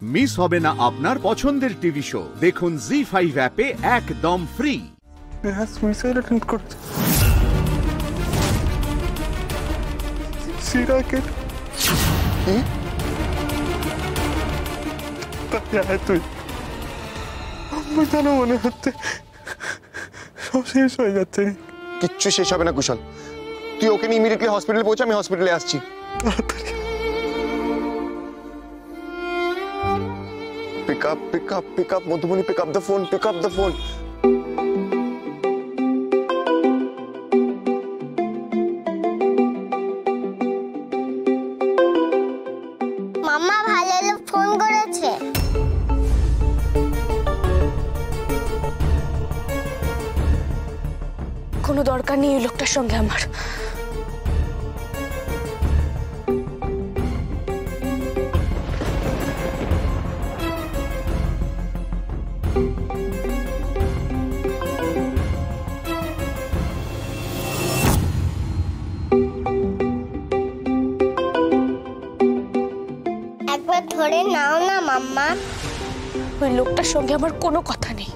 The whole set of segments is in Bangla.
মিস হবে না আপনার পছন্দের টিভি শো। দেখুন জি5 অ্যাপে একদম ফ্রি। সুইসাইড অ্যাটেম্প করেছে। সিরাকেট তুই আমার জানো মনে হচ্ছে সব শেষ হয়ে যাচ্ছে। কিচ্ছু শেষ হবে না কুশল, তুই ওকে নিয়ে ইমিডিয়েটলি হসপিটালে পৌঁছে, আমি হসপিটালে আসছি। Pick up Madhubani, pick up the phone, pick up the phone. মাম্মা ভালো লোক ফোন করেছে। কোনো দরকার নেই ওই লোকটার সঙ্গে আমার। একবার ধরে নাও না মাম্মা। ওই লোকটার সঙ্গে আমার কোনো কথা নেই।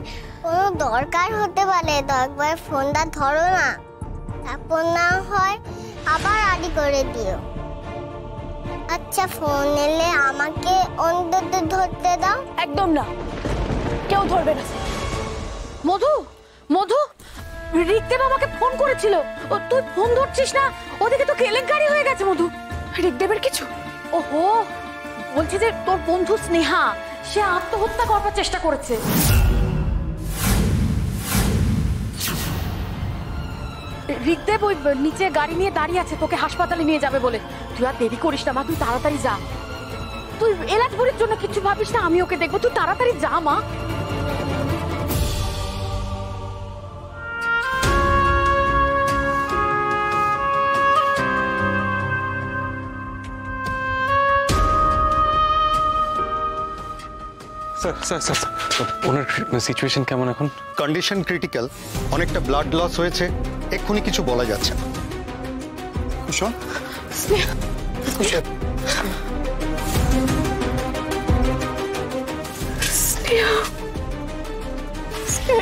কোনো দরকার হতে পারে তো একবার ফোনটা ধরো না, তারপর না হয় আবার আড়ি করে দিও। আচ্ছা ফোন এলে আমাকে অন্তত ধরতে দাও। একদম না, কেউ ধরবে না। মধু, মধু, রিকদেব আমাকে ফোন করেছিল। ও তুই ফোন ধরছিস না, ওদিকে তো কেলেঙ্কারি হয়ে গেছে। মধু, রিকদেবের কিছু? ওহো, বলছি যে তোর বন্ধু স্নেহা সে আত্মহত্যা করার চেষ্টা করেছে। রিকদেব ওই নিচে গাড়ি নিয়ে দাঁড়িয়ে আছে, তোকে হাসপাতালে নিয়ে যাবে বলে। তুই আর দেরি করিস না মা, তুই তাড়াতাড়ি যা। তুই এলাজপুরের জন্য কিছু ভাবিস না, আমি ওকে দেখবো। তুই তাড়াতাড়ি যা মা। স্যার ওনার সিচুয়েশন কেমন এখন? কন্ডিশন ক্রিটিক্যাল, অনেকটা ব্লাড লস হয়েছে, এক্ষুনি কিছু বলা যাচ্ছে না। কুশল, কুশল,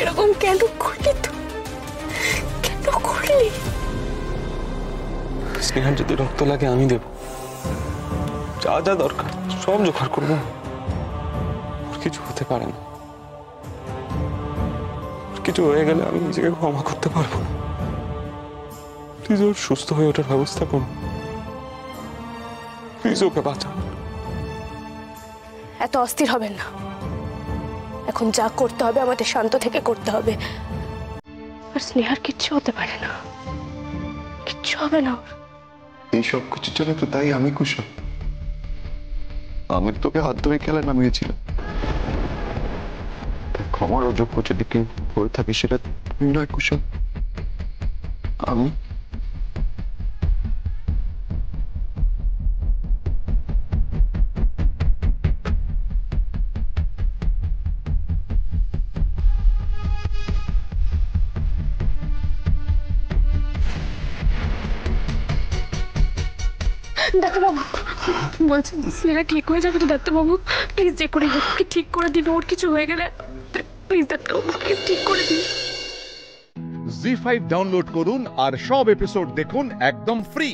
এরকম কেন করলি? কেন করলি? স্নেহার যদি রক্ত লাগে আমি দেব, যা যা দরকার সব জোগাড় করবো। কিছু হতে পারে না, কিছু হয়ে গেলে আমি নিজেকে ক্ষমা করতে পারবো না। প্লিজ ওর সুস্থ হয়ে ওঠার ব্যবস্থা করুন, প্লিজ ওকে বাঁচান। এত অস্থির হবেন না, এখন যা করতে হবে আমাদের শান্ত থেকে করতে হবে। আর স্নেহার কিচ্ছু হতে পারে না, কিচ্ছু হবে না। এই সব কিছুর জন্য তো তাই আমি কুশল, আমি তোকে হাত ধরে খেলা নামিয়েছিলাম। ক্ষমার অযোগ্য যদি কি হয়ে থাকি সেটা তুই নয় কুশল, আমি। ডাক্তারবাবু বলছেন স্নেহা ঠিক হয়ে যাবে তো? ডাক্তারবাবু প্লিজ যে করে ঠিক করে দিন, ওর কিছু হয়ে গেলে প্লিজ ডাক্তারবাবু ঠিক করে দিন। জি5 ডাউনলোড করুন আর সব এপিসোড দেখুন একদম ফ্রি।